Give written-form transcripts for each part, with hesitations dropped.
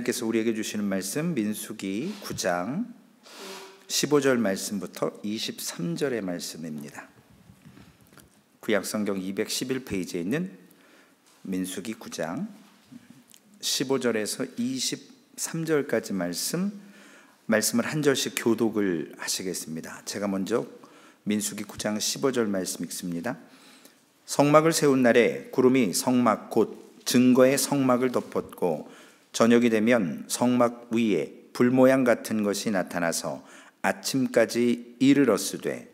하나님께서 우리에게 주시는 말씀 민수기 9장 15절 말씀부터 23절의 말씀입니다. 구약성경 211페이지에 있는 민수기 9장 15절에서 23절까지 말씀을 한 절씩 교독을 하시겠습니다. 제가 먼저 민수기 9장 15절 말씀 읽습니다. 성막을 세운 날에 구름이 성막 곧 증거의 성막을 덮었고 저녁이 되면 성막 위에 불 모양 같은 것이 나타나서 아침까지 이르렀으되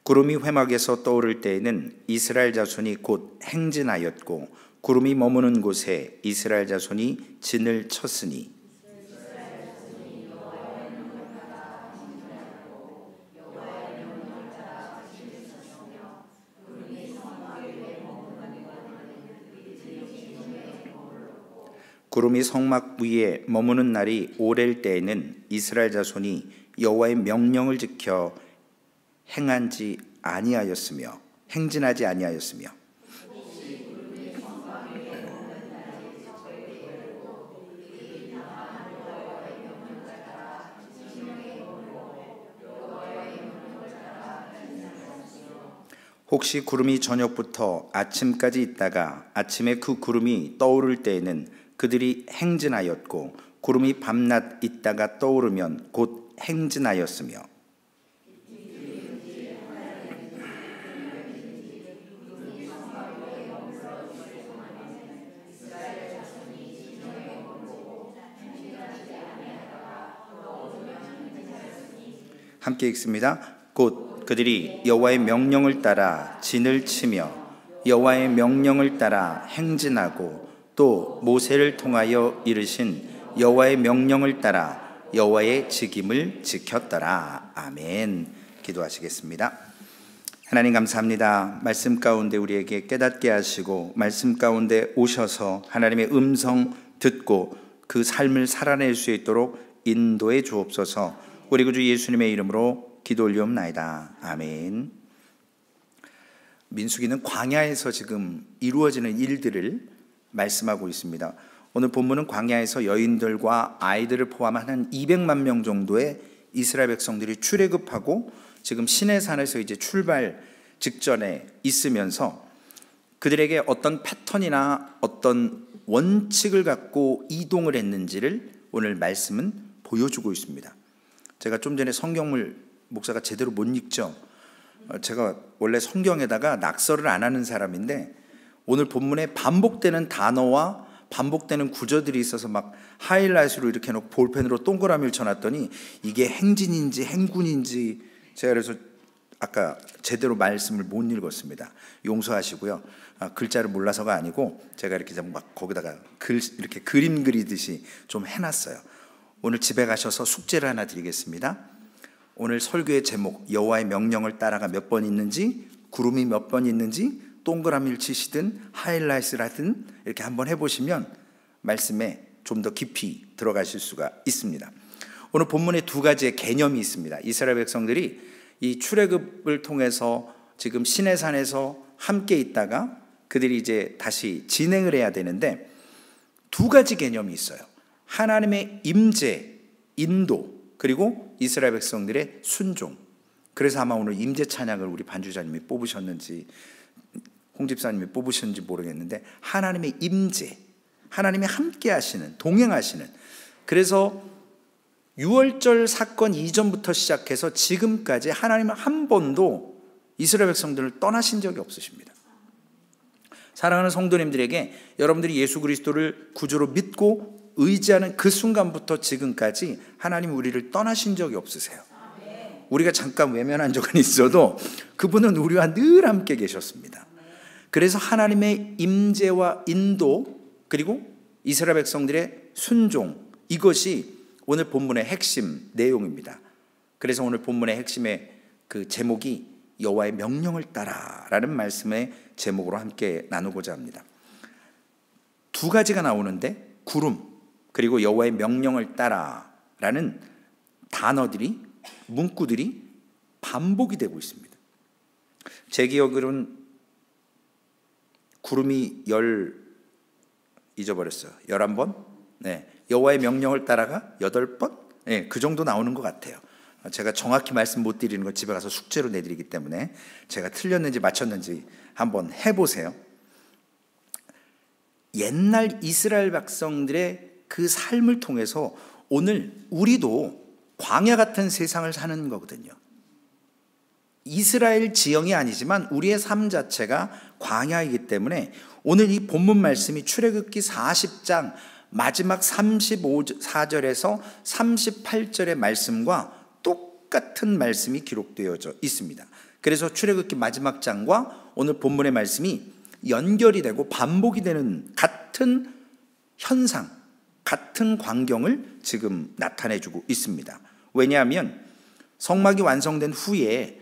구름이 회막에서 떠오를 때에는 이스라엘 자손이 곧 행진하였고 구름이 머무는 곳에 이스라엘 자손이 진을 쳤으니 구름이 성막 위에 머무는 날이 오랠 때에는 이스라엘 자손이 여호와의 명령을 지켜 행진하지 아니하였으며 혹시 구름이 저녁부터 아침까지 있다가 아침에 그 구름이 떠오를 때에는 그들이 행진하였고 구름이 밤낮 있다가 떠오르면 곧 행진하였으며 함께 읽습니다. 곧 그들이 여호와의 명령을 따라 진을 치며 여호와의 명령을 따라 행진하고 또 모세를 통하여 이르신 여호와의 명령을 따라 여호와의 직임을 지켰더라. 아멘. 기도하시겠습니다. 하나님 감사합니다. 말씀 가운데 우리에게 깨닫게 하시고 말씀 가운데 오셔서 하나님의 음성 듣고 그 삶을 살아낼 수 있도록 인도해 주옵소서. 우리 구주 예수님의 이름으로 기도 올리옵나이다. 아멘. 민수기는 광야에서 지금 이루어지는 일들을 말씀하고 있습니다. 오늘 본문은 광야에서 여인들과 아이들을 포함한 한 200만 명 정도의 이스라엘 백성들이 출애굽하고 지금 시내산에서 이제 출발 직전에 있으면서 그들에게 어떤 패턴이나 어떤 원칙을 갖고 이동을 했는지를 오늘 말씀은 보여주고 있습니다. 제가 좀 전에 성경을 목사가 제대로 못 읽죠. 제가 원래 성경에다가 낙서를 안 하는 사람인데 오늘 본문에 반복되는 단어와 반복되는 구절들이 있어서 막 하이라이트로 이렇게 해놓고 볼펜으로 동그라미를 쳐놨더니 이게 행진인지 행군인지 제가 그래서 아까 제대로 말씀을 못 읽었습니다. 용서하시고요. 글자를 몰라서가 아니고 제가 이렇게 막 거기다가 이렇게 그림 그리듯이 좀 해놨어요. 오늘 집에 가셔서 숙제를 하나 드리겠습니다. 오늘 설교의 제목 여호와의 명령을 따라가 몇 번 있는지 구름이 몇 번 있는지 동그라미를 치시든 하이라이트를 하든 이렇게 한번 해보시면 말씀에 좀 더 깊이 들어가실 수가 있습니다. 오늘 본문에 두 가지의 개념이 있습니다. 이스라엘 백성들이 이 출애굽을 통해서 지금 시내산에서 함께 있다가 그들이 이제 다시 진행을 해야 되는데 두 가지 개념이 있어요. 하나님의 임재, 인도, 그리고 이스라엘 백성들의 순종. 그래서 아마 오늘 임재 찬양을 우리 반주자님이 뽑으셨는지 홍 집사님이 뽑으셨는지 모르겠는데 하나님의 임재, 하나님이 함께 하시는, 동행하시는. 그래서 유월절 사건 이전부터 시작해서 지금까지 하나님은 한 번도 이스라엘 백성들을 떠나신 적이 없으십니다. 사랑하는 성도님들에게 여러분들이 예수 그리스도를 구주로 믿고 의지하는 그 순간부터 지금까지 하나님 우리를 떠나신 적이 없으세요. 우리가 잠깐 외면한 적은 있어도 그분은 우리와 늘 함께 계셨습니다. 그래서 하나님의 임재와 인도 그리고 이스라엘 백성들의 순종, 이것이 오늘 본문의 핵심 내용입니다. 그래서 오늘 본문의 핵심의 그 제목이 여호와의 명령을 따라라는 말씀의 제목으로 함께 나누고자 합니다. 두 가지가 나오는데 구름 그리고 여호와의 명령을 따라라는 단어들이 문구들이 반복이 되고 있습니다. 제 기억으로는 구름이 잊어버렸어요. 11번? 네. 여호와의 명령을 따라가 8번? 네, 그 정도 나오는 것 같아요. 제가 정확히 말씀 못 드리는 건 집에 가서 숙제로 내드리기 때문에 제가 틀렸는지 맞췄는지 한번 해보세요. 옛날 이스라엘 백성들의 그 삶을 통해서 오늘 우리도 광야 같은 세상을 사는 거거든요. 이스라엘 지형이 아니지만 우리의 삶 자체가 광야이기 때문에 오늘 이 본문 말씀이 출애굽기 40장 마지막 34절에서 38절의 말씀과 똑같은 말씀이 기록되어져 있습니다. 그래서 출애굽기 마지막 장과 오늘 본문의 말씀이 연결이 되고 반복이 되는 같은 현상, 같은 광경을 지금 나타내주고 있습니다. 왜냐하면 성막이 완성된 후에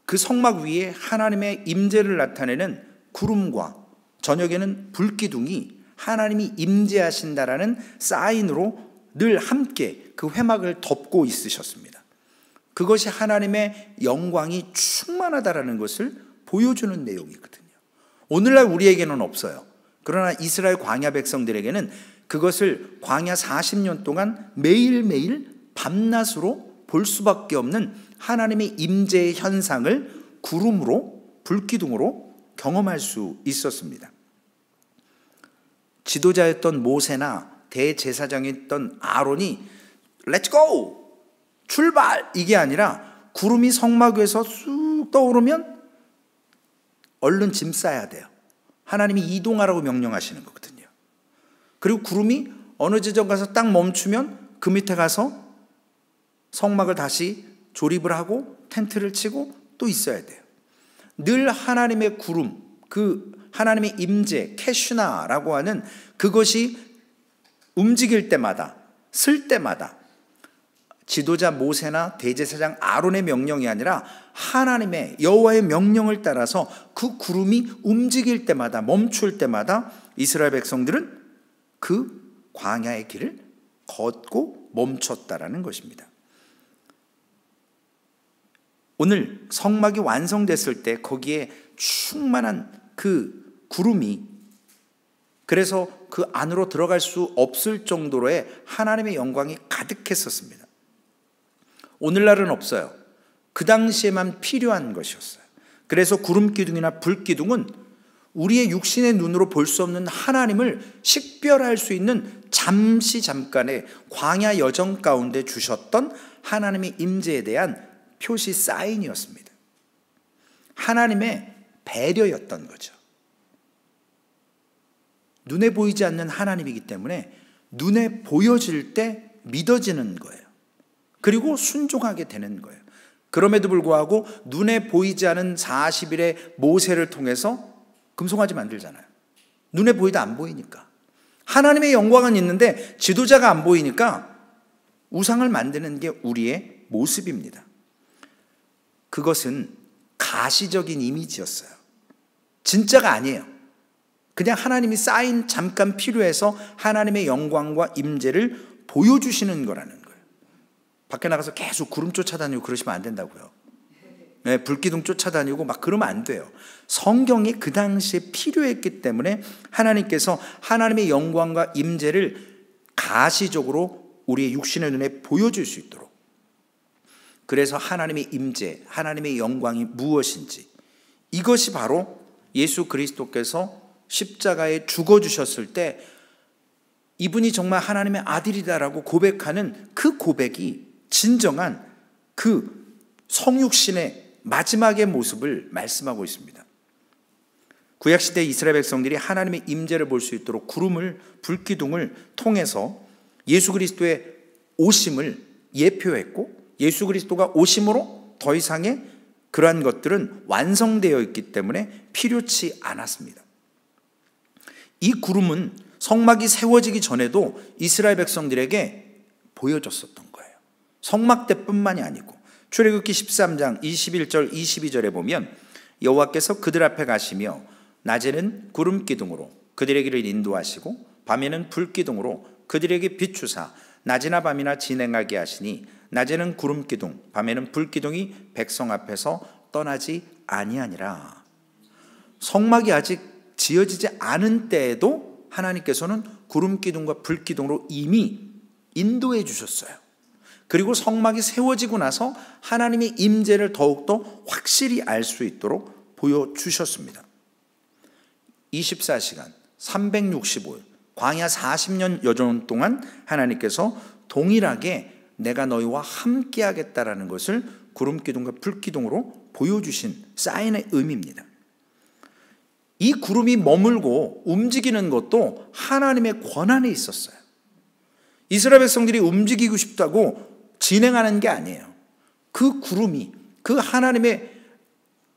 그 성막 위에 하나님의 임재를 나타내는 구름과 저녁에는 불기둥이 하나님이 임재하신다라는 사인으로 늘 함께 그 회막을 덮고 있으셨습니다. 그것이 하나님의 영광이 충만하다라는 것을 보여주는 내용이거든요. 오늘날 우리에게는 없어요. 그러나 이스라엘 광야 백성들에게는 그것을 광야 40년 동안 매일매일 밤낮으로 볼 수밖에 없는 하나님의 임재의 현상을 구름으로 불기둥으로 경험할 수 있었습니다. 지도자였던 모세나 대제사장이었던 아론이 Let's go! 출발! 이게 아니라 구름이 성막 위에서 쑥 떠오르면 얼른 짐 싸야 돼요. 하나님이 이동하라고 명령하시는 거거든요. 그리고 구름이 어느 지점 가서 딱 멈추면 그 밑에 가서 성막을 다시 조립을 하고 텐트를 치고 또 있어야 돼요. 늘 하나님의 구름, 그 하나님의 임재, 캐슈나라고 하는 그것이 움직일 때마다, 쓸 때마다 지도자 모세나 대제사장 아론의 명령이 아니라 하나님의 여호와의 명령을 따라서 그 구름이 움직일 때마다, 멈출 때마다 이스라엘 백성들은 그 광야의 길을 걷고 멈췄다라는 것입니다. 오늘 성막이 완성됐을 때 거기에 충만한 그 구름이, 그래서 그 안으로 들어갈 수 없을 정도로의 하나님의 영광이 가득했었습니다. 오늘날은 없어요. 그 당시에만 필요한 것이었어요. 그래서 구름기둥이나 불기둥은 우리의 육신의 눈으로 볼 수 없는 하나님을 식별할 수 있는 잠깐의 광야 여정 가운데 주셨던 하나님의 임재에 대한 표시 사인이었습니다. 하나님의 배려였던 거죠. 눈에 보이지 않는 하나님이기 때문에 눈에 보여질 때 믿어지는 거예요. 그리고 순종하게 되는 거예요. 그럼에도 불구하고 눈에 보이지 않은 40일의 모세를 통해서 금송아지 만들잖아요. 눈에 보이다 안 보이니까. 하나님의 영광은 있는데 지도자가 안 보이니까 우상을 만드는 게 우리의 모습입니다. 그것은 가시적인 이미지였어요. 진짜가 아니에요. 그냥 하나님이 쌓인 잠깐 필요해서 하나님의 영광과 임재를 보여주시는 거라는 거예요. 밖에 나가서 계속 구름 쫓아다니고 그러시면 안 된다고요. 네, 불기둥 쫓아다니고 막 그러면 안 돼요. 성경이 그 당시에 필요했기 때문에 하나님께서 하나님의 영광과 임재를 가시적으로 우리의 육신의 눈에 보여줄 수 있도록, 그래서 하나님의 임재, 하나님의 영광이 무엇인지, 이것이 바로 예수 그리스도께서 십자가에 죽어주셨을 때 이분이 정말 하나님의 아들이다라고 고백하는 그 고백이 진정한 그 성육신의 마지막의 모습을 말씀하고 있습니다. 구약시대 이스라엘 백성들이 하나님의 임재를 볼 수 있도록 구름을, 불기둥을 통해서 예수 그리스도의 오심을 예표했고, 예수 그리스도가 오심으로 더 이상의 그러한 것들은 완성되어 있기 때문에 필요치 않았습니다. 이 구름은 성막이 세워지기 전에도 이스라엘 백성들에게 보여줬었던 거예요. 성막 때뿐만이 아니고 출애굽기 13장 21절 22절에 보면 여호와께서 그들 앞에 가시며 낮에는 구름 기둥으로 그들의 길을 인도하시고 밤에는 불 기둥으로 그들에게 비추사 낮이나 밤이나 진행하게 하시니 낮에는 구름 기둥 밤에는 불 기둥이 백성 앞에서 떠나지 아니하니라. 성막이 아직 지어지지 않은 때에도 하나님께서는 구름 기둥과 불 기둥으로 이미 인도해 주셨어요. 그리고 성막이 세워지고 나서 하나님의 임재를 더욱더 확실히 알 수 있도록 보여주셨습니다. 24시간 365일 광야 40년 여정 동안 하나님께서 동일하게 내가 너희와 함께 하겠다라는 것을 구름 기둥과 불 기둥으로 보여주신 사인의 의미입니다. 이 구름이 머물고 움직이는 것도 하나님의 권한에 있었어요. 이스라엘 백성들이 움직이고 싶다고 진행하는 게 아니에요. 그 구름이, 그 하나님의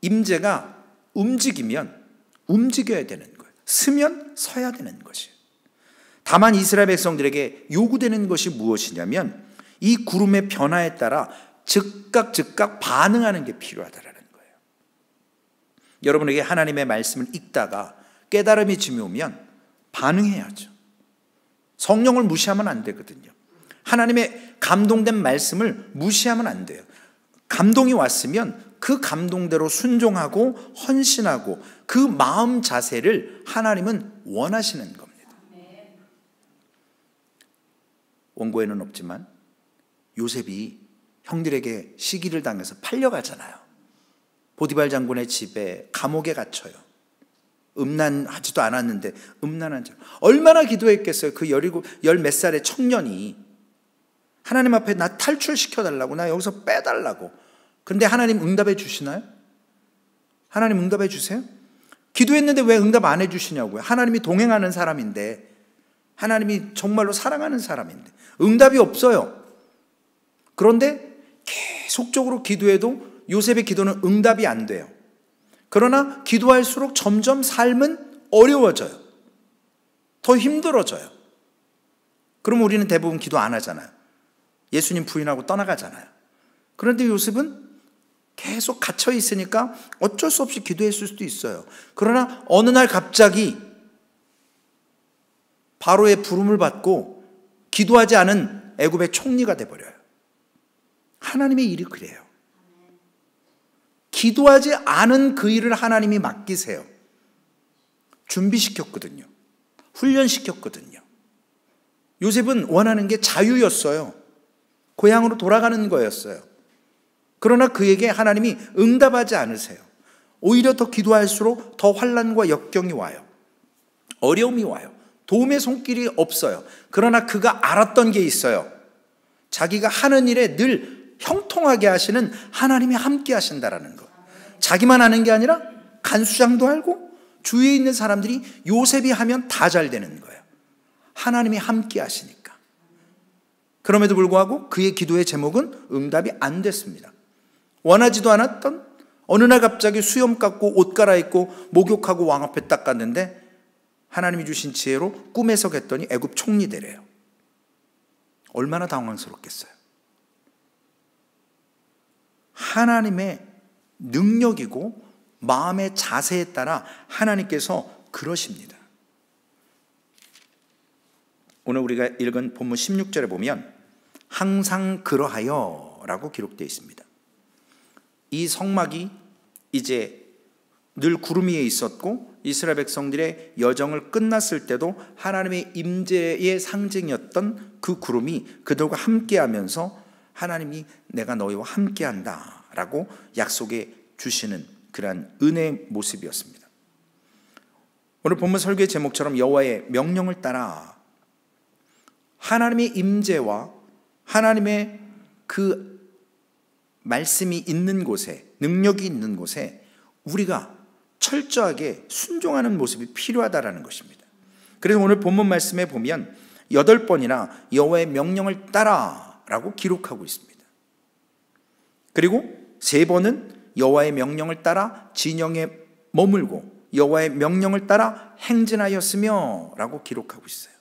임재가 움직이면 움직여야 되는 거예요. 서면 서야 되는 것이에요. 다만 이스라엘 백성들에게 요구되는 것이 무엇이냐면 이 구름의 변화에 따라 즉각 반응하는 게 필요하다라는 거예요. 여러분에게 하나님의 말씀을 읽다가 깨달음이 지묘하면 반응해야죠. 성령을 무시하면 안 되거든요. 하나님의 감동된 말씀을 무시하면 안 돼요. 감동이 왔으면 그 감동대로 순종하고 헌신하고 그 마음 자세를 하나님은 원하시는 겁니다. 원고에는 없지만 요셉이 형들에게 시기를 당해서 팔려가잖아요. 보디발 장군의 집에 감옥에 갇혀요. 음란하지도 않았는데 음란한 자. 얼마나 기도했겠어요. 그 10몇 살의 청년이 하나님 앞에 나 탈출시켜달라고, 나 여기서 빼달라고. 그런데 하나님 응답해 주시나요? 하나님 응답해 주세요? 기도했는데 왜 응답 안 해주시냐고요. 하나님이 동행하는 사람인데, 하나님이 정말로 사랑하는 사람인데 응답이 없어요. 그런데 계속적으로 기도해도 요셉의 기도는 응답이 안 돼요. 그러나 기도할수록 점점 삶은 어려워져요. 더 힘들어져요. 그럼 우리는 대부분 기도 안 하잖아요. 예수님 부인하고 떠나가잖아요. 그런데 요셉은 계속 갇혀 있으니까 어쩔 수 없이 기도했을 수도 있어요. 그러나 어느 날 갑자기 바로의 부름을 받고 기도하지 않은 애굽의 총리가 돼버려요. 하나님의 일이 그래요. 기도하지 않은 그 일을 하나님이 맡기세요. 준비시켰거든요. 훈련시켰거든요. 요셉은 원하는 게 자유였어요. 고향으로 돌아가는 거였어요. 그러나 그에게 하나님이 응답하지 않으세요. 오히려 더 기도할수록 더 환난과 역경이 와요. 어려움이 와요. 도움의 손길이 없어요. 그러나 그가 알았던 게 있어요. 자기가 하는 일에 늘 형통하게 하시는 하나님이 함께 하신다라는 것. 자기만 하는 게 아니라 간수장도 알고 주위에 있는 사람들이 요셉이 하면 다 잘 되는 거예요. 하나님이 함께 하시니까. 그럼에도 불구하고 그의 기도의 제목은 응답이 안 됐습니다. 원하지도 않았던 어느 날 갑자기 수염 깎고 옷 갈아입고 목욕하고 왕 앞에 딱 갔는데 하나님이 주신 지혜로 꿈에 석했더니 애굽 총리 되래요. 얼마나 당황스럽겠어요. 하나님의 능력이고 마음의 자세에 따라 하나님께서 그러십니다. 오늘 우리가 읽은 본문 16절에 보면 항상 그러하여 라고 기록되어 있습니다. 이 성막이 이제 늘 구름 위에 있었고 이스라엘 백성들의 여정을 끝났을 때도 하나님의 임재의 상징이었던 그 구름이 그들과 함께하면서 하나님이 내가 너희와 함께한다 라고 약속해 주시는 그러한 은혜의 모습이었습니다. 오늘 본문 설교의 제목처럼 여호와의 명령을 따라 하나님의 임재와 하나님의 그 말씀이 있는 곳에, 능력이 있는 곳에 우리가 철저하게 순종하는 모습이 필요하다라는 것입니다. 그래서 오늘 본문 말씀에 보면 8번이나 여호와의 명령을 따라 라고 기록하고 있습니다. 그리고 3번은 여호와의 명령을 따라 진영에 머물고 여호와의 명령을 따라 행진하였으며 라고 기록하고 있어요.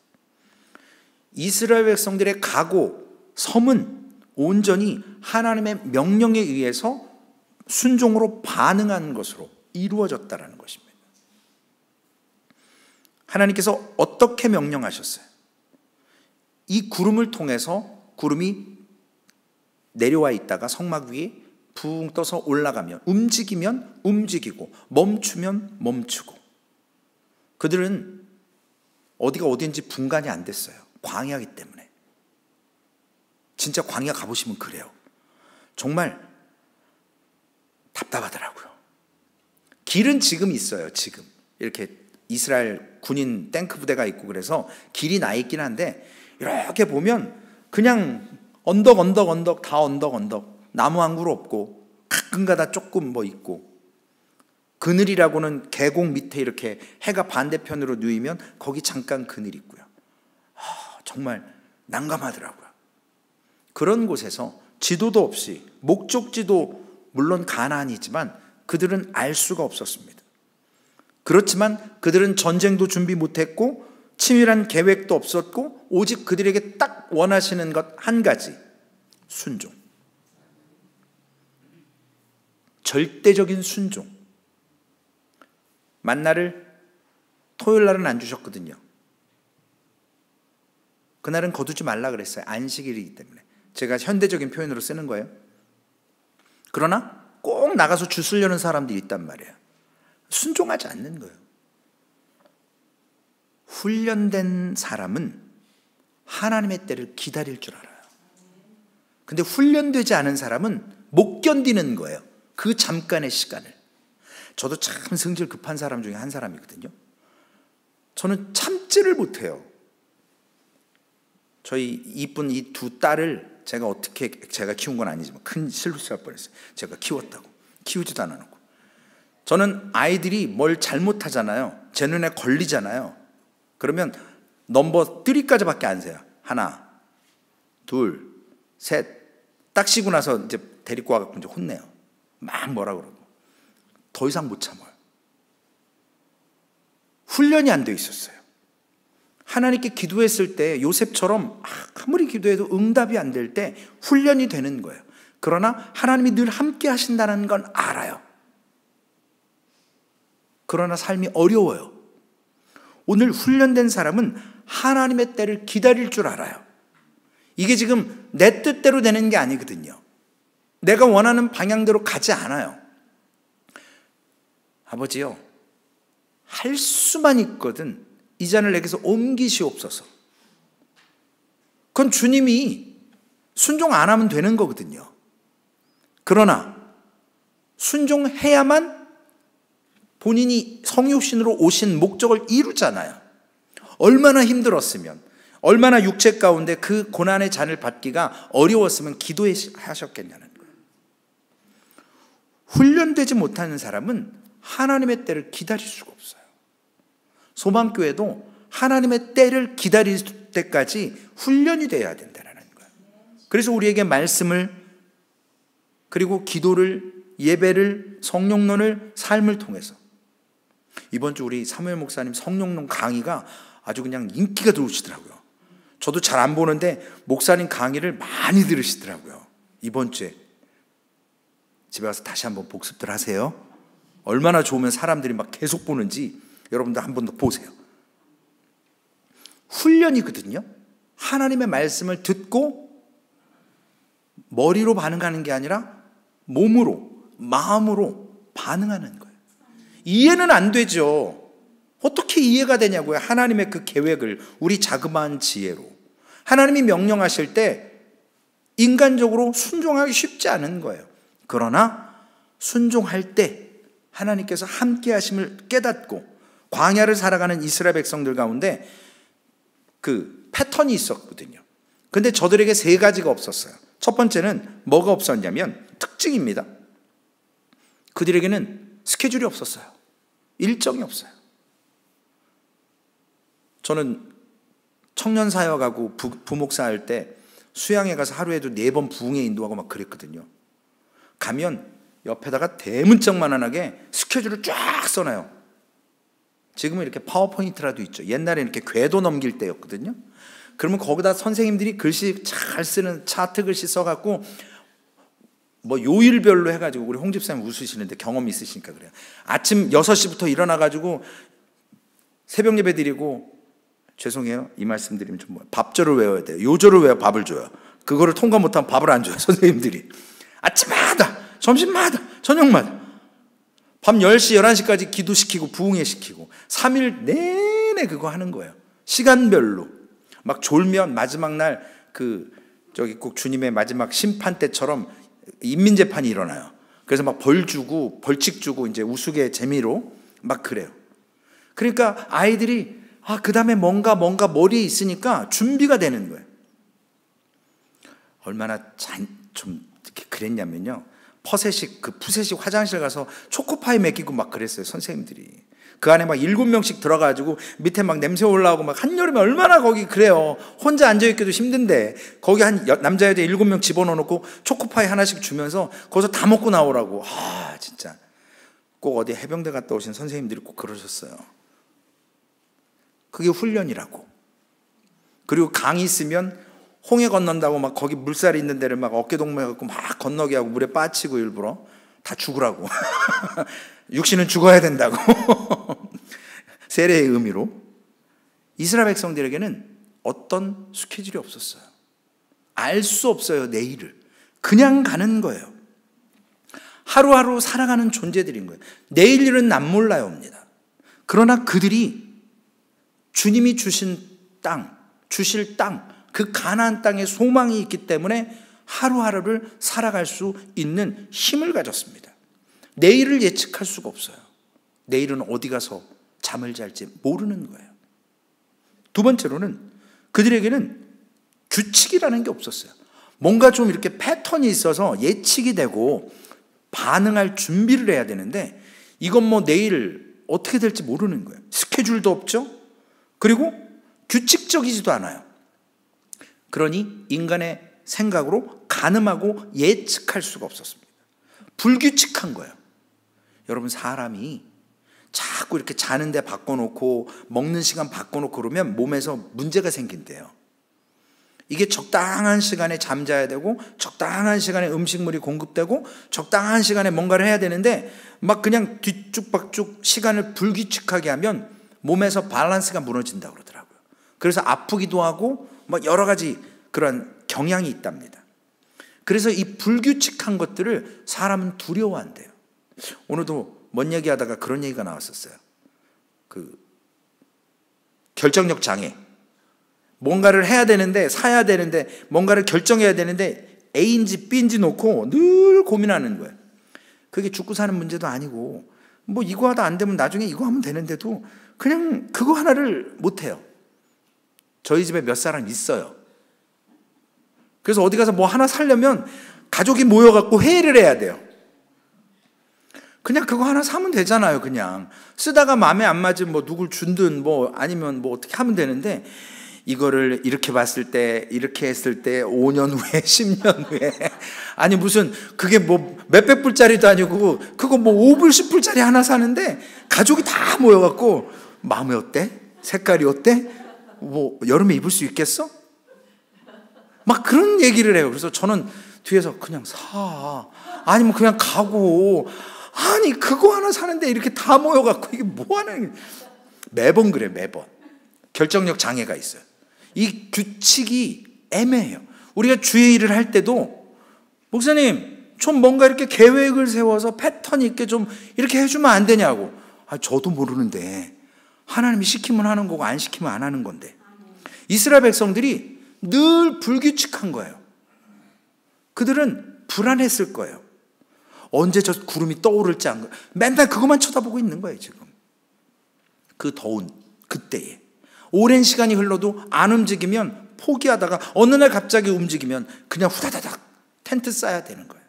이스라엘 백성들의 각오, 섬은 온전히 하나님의 명령에 의해서 순종으로 반응한 것으로 이루어졌다는 것입니다. 하나님께서 어떻게 명령하셨어요? 이 구름을 통해서 구름이 내려와 있다가 성막 위에 붕 떠서 올라가면, 움직이면 움직이고 멈추면 멈추고. 그들은 어디가 어딘지 분간이 안 됐어요. 광야이기 때문에. 진짜 광야 가보시면 그래요. 정말 답답하더라고요. 길은 지금 있어요. 지금 이렇게 이스라엘 군인 탱크 부대가 있고 그래서 길이 나 있긴 한데, 이렇게 보면 그냥 언덕 다 언덕, 나무 한 그루 없고 가끔가다 조금 뭐 있고, 그늘이라고는 계곡 밑에 이렇게 해가 반대편으로 누이면 거기 잠깐 그늘 있고요. 정말 난감하더라고요. 그런 곳에서 지도도 없이, 목적지도 물론 가나안이지만 그들은 알 수가 없었습니다. 그렇지만 그들은 전쟁도 준비 못했고 치밀한 계획도 없었고, 오직 그들에게 딱 원하시는 것 한 가지, 순종. 절대적인 순종. 만나를 토요일 날은 안 주셨거든요. 그날은 거두지 말라 그랬어요. 안식일이기 때문에. 제가 현대적인 표현으로 쓰는 거예요. 그러나 꼭 나가서 주스려는 사람들이 있단 말이에요. 순종하지 않는 거예요. 훈련된 사람은 하나님의 때를 기다릴 줄 알아요. 근데 훈련되지 않은 사람은 못 견디는 거예요. 그 잠깐의 시간을. 저도 참 성질 급한 사람 중에 한 사람이거든요. 저는 참지를 못해요. 저희 이쁜 이 두 딸을 제가 키운 건 아니지만 큰 실수할 뻔했어요. 제가 키웠다고. 키우지도 않아놓고. 저는 아이들이 뭘 잘못하잖아요. 제 눈에 걸리잖아요. 그러면 넘버 3까지밖에 안 세요. 하나, 둘, 셋. 딱 쉬고 나서 이제 데리고 와갖고 이제 혼내요. 막 뭐라 그러고. 더 이상 못 참아요. 훈련이 안 돼 있었어요. 하나님께 기도했을 때 요셉처럼 아무리 기도해도 응답이 안 될 때 훈련이 되는 거예요. 그러나 하나님이 늘 함께 하신다는 건 알아요. 그러나 삶이 어려워요. 오늘 훈련된 사람은 하나님의 때를 기다릴 줄 알아요. 이게 지금 내 뜻대로 되는 게 아니거든요. 내가 원하는 방향대로 가지 않아요. 아버지요, 할 수만 있거든 이 잔을 내게서 옮기시옵소서. 그건 주님이 순종 안 하면 되는 거거든요. 그러나 순종해야만 본인이 성육신으로 오신 목적을 이루잖아요. 얼마나 힘들었으면, 얼마나 육체 가운데 그 고난의 잔을 받기가 어려웠으면 기도하셨겠냐는 거예요. 훈련되지 못하는 사람은 하나님의 때를 기다릴 수가 없어요. 소망교회도 하나님의 때를 기다릴 때까지 훈련이 돼야 된다는 거예요. 그래서 우리에게 말씀을, 그리고 기도를, 예배를, 성령론을, 삶을 통해서, 이번 주 우리 사무엘 목사님 성령론 강의가 아주 그냥 인기가 들어오시더라고요. 저도 잘 안 보는데 목사님 강의를 많이 들으시더라고요. 이번 주에 집에 가서 다시 한번 복습들 하세요. 얼마나 좋으면 사람들이 막 계속 보는지 여러분들 한 번 더 보세요. 훈련이거든요. 하나님의 말씀을 듣고 머리로 반응하는 게 아니라 몸으로, 마음으로 반응하는 거예요. 이해는 안 되죠. 어떻게 이해가 되냐고요. 하나님의 그 계획을 우리 자그마한 지혜로. 하나님이 명령하실 때 인간적으로 순종하기 쉽지 않은 거예요. 그러나 순종할 때 하나님께서 함께 하심을 깨닫고, 광야를 살아가는 이스라엘 백성들 가운데 그 패턴이 있었거든요. 근데 저들에게 세 가지가 없었어요. 첫 번째는 뭐가 없었냐면 특징입니다. 그들에게는 스케줄이 없었어요. 일정이 없어요. 저는 청년 사역하고 부목사 할 때 수양회 가서 하루에도 4번 부흥회 인도하고 막 그랬거든요. 가면 옆에다가 대문짝만하게 스케줄을 쫙 써놔요. 지금은 이렇게 파워포인트라도 있죠. 옛날에 이렇게 궤도 넘길 때였거든요. 그러면 거기다 선생님들이 글씨 잘 쓰는 차트 글씨 써갖고 뭐 요일별로 해가지고, 우리 홍 집사님 웃으시는데 경험 있으시니까 그래요. 아침 6시부터 일어나가지고 새벽 예배 드리고, 죄송해요, 이 말씀 드리면 좀 밥절을 외워야 돼요. 요절을 외워 밥을 줘요. 그거를 통과 못하면 밥을 안 줘요, 선생님들이. 아침마다 점심마다, 저녁마다. 밤 10시, 11시까지 기도시키고 부흥회시키고 3일 내내 그거 하는 거예요. 시간별로. 막 졸면 마지막 날 꼭 주님의 마지막 심판 때처럼 인민재판이 일어나요. 그래서 막 벌칙 주고 이제 우스개 재미로 막 그래요. 그러니까 아이들이 그 다음에 뭔가 머리에 있으니까 준비가 되는 거예요. 얼마나 좀 이렇게 그랬냐면요. 푸셋식 화장실 가서 초코파이 먹이고 막 그랬어요, 선생님들이. 그 안에 막 7명씩 들어가지고 밑에 막 냄새 올라오고 막 한여름에 얼마나 거기 그래요. 혼자 앉아있기도 힘든데 거기 남자 여자 7명 집어넣어놓고 초코파이 하나씩 주면서 거기서 다 먹고 나오라고. 진짜 꼭 어디 해병대 갔다 오신 선생님들이 꼭 그러셨어요. 그게 훈련이라고. 그리고 강이 있으면 홍해 건넌다고 막 거기 물살이 있는 데를 막 어깨동무해갖고 막 건너게 하고 물에 빠치고 일부러 다 죽으라고. 육신은 죽어야 된다고. 세례의 의미로. 이스라엘 백성들에게는 어떤 스케줄이 없었어요. 알 수 없어요, 내일을. 그냥 가는 거예요. 하루하루 살아가는 존재들인 거예요. 내일 일은 난 몰라요입니다. 그러나 그들이 주님이 주실 땅, 그 가나안 땅에 소망이 있기 때문에 하루하루를 살아갈 수 있는 힘을 가졌습니다. 내일을 예측할 수가 없어요. 내일은 어디 가서 잠을 잘지 모르는 거예요. 두 번째로는 그들에게는 규칙이라는 게 없었어요. 뭔가 좀 이렇게 패턴이 있어서 예측이 되고 반응할 준비를 해야 되는데 이건 뭐 내일 어떻게 될지 모르는 거예요. 스케줄도 없죠. 그리고 규칙적이지도 않아요. 그러니 인간의 생각으로 가늠하고 예측할 수가 없었습니다. 불규칙한 거예요. 여러분, 사람이 자꾸 이렇게 자는데 바꿔놓고 먹는 시간 바꿔놓고 그러면 몸에서 문제가 생긴대요. 이게 적당한 시간에 잠자야 되고 적당한 시간에 음식물이 공급되고 적당한 시간에 뭔가를 해야 되는데 막 그냥 뒤죽박죽 시간을 불규칙하게 하면 몸에서 밸런스가 무너진다고 그러더라고요. 그래서 아프기도 하고 막 여러 가지 그런 경향이 있답니다. 그래서 이 불규칙한 것들을 사람은 두려워한대요. 오늘도 뭔 얘기하다가 그런 얘기가 나왔었어요. 결정력 장애. 뭔가를 해야 되는데, 사야 되는데, 뭔가를 결정해야 되는데 A인지 B인지 놓고 늘 고민하는 거예요. 그게 죽고 사는 문제도 아니고 뭐 이거 하다 안 되면 나중에 이거 하면 되는데도 그냥 그거 하나를 못해요. 저희 집에 몇 사람 있어요. 그래서 어디 가서 뭐 하나 사려면 가족이 모여갖고 회의를 해야 돼요. 그냥 그거 하나 사면 되잖아요. 그냥 쓰다가 마음에 안 맞으면 뭐 누굴 준든 뭐 아니면 뭐 어떻게 하면 되는데 이거를 이렇게 봤을 때 이렇게 했을 때 5년 후에 10년 후에 아니 무슨 그게 뭐 몇백 불짜리도 아니고 그거 뭐 5불 10불짜리 하나 사는데 가족이 다 모여갖고 마음이 어때? 색깔이 어때? 뭐 여름에 입을 수 있겠어? 막 그런 얘기를 해요. 그래서 저는 뒤에서 그냥 사 아니면 그냥 가고 아니 그거 하나 사는데 이렇게 다 모여갖고 이게 뭐하는 매번 그래. 매번 결정력 장애가 있어요. 이 규칙이 애매해요. 우리가 주의 일을 할 때도 목사님 좀 뭔가 이렇게 계획을 세워서 패턴 있게 좀 이렇게 해주면 안 되냐고. 저도 모르는데 하나님이 시키면 하는 거고 안 시키면 안 하는 건데. 이스라엘 백성들이 늘 불규칙한 거예요. 그들은 불안했을 거예요. 언제 저 구름이 떠오를지 안 맨날 그것만 쳐다보고 있는 거예요. 지금 그 더운 그때에 오랜 시간이 흘러도 안 움직이면 포기하다가 어느 날 갑자기 움직이면 그냥 후다다닥 텐트 쌓아야 되는 거예요.